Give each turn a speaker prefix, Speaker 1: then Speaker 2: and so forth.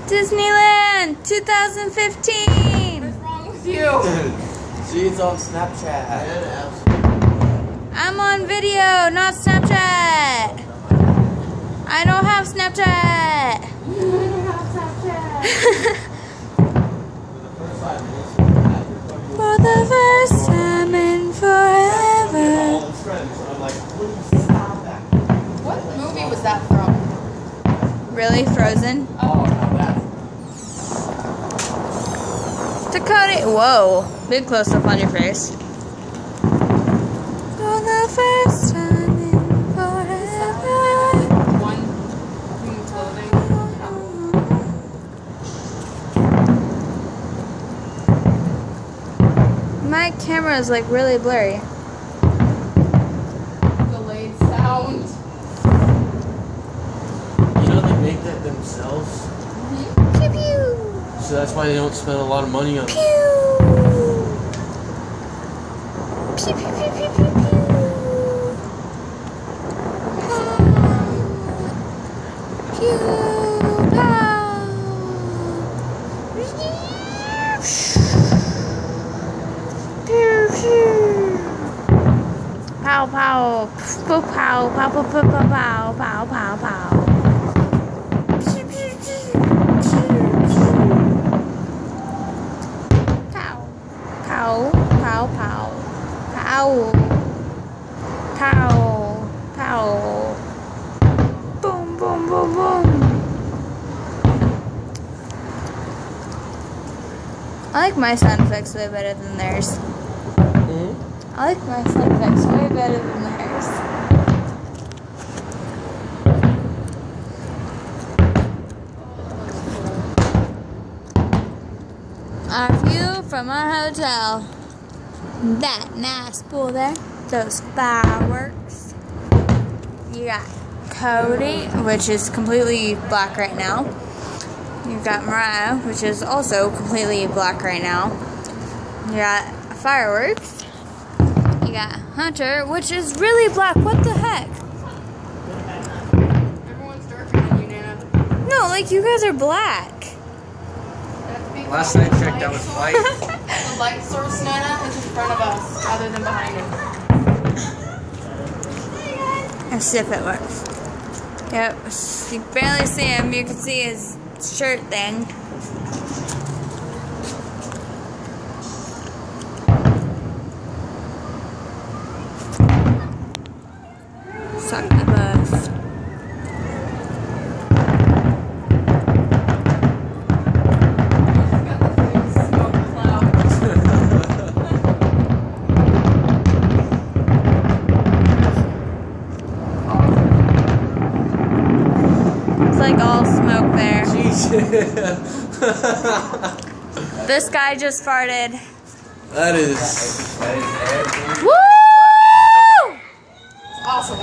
Speaker 1: Disneyland 2015.
Speaker 2: What's wrong with you?
Speaker 3: She's on Snapchat.
Speaker 1: I'm on video, not Snapchat. I don't have Snapchat. For the first time in forever.
Speaker 2: What movie was that from?
Speaker 1: Really? Frozen?
Speaker 2: Oh,
Speaker 1: Dakota. Whoa. Big close up on your face. For the first time in forever.
Speaker 2: one clothing.
Speaker 1: My camera is like really blurry.
Speaker 2: Delayed sound.
Speaker 3: You know they make that themselves,
Speaker 1: Pew pew.
Speaker 3: so that's why they don't spend a lot of money on it.
Speaker 1: Pew. Pew pew pew pew pew pew. Pew pow. Pew pew. Pow pow. Pow pow pow pow pow pow pow pow pow. Pew pew pew. Pow. Pow pow pow. Pow. Pow. Pow. Boom boom boom boom. I like my sound effects way better than theirs. I like my sound effects way better than theirs. Our view from our hotel. That nice pool there. Those fireworks. You got Cody, which is completely black right now. You've got Mariah, which is also completely black right now. You got fireworks. You got Hunter, which is really black. What the heck?
Speaker 2: Everyone's darker than you, Nana.
Speaker 1: No, like you guys are black.
Speaker 3: Last I checked, that was white.
Speaker 2: The light source, Nana, is in front of us, other than behind us.
Speaker 1: Let's see if it works. Yep, you barely see him. You can see his shirt thing. Suck the bus. It's like all smoke there. This guy just farted.
Speaker 3: That is
Speaker 1: Woo!
Speaker 2: Awesome.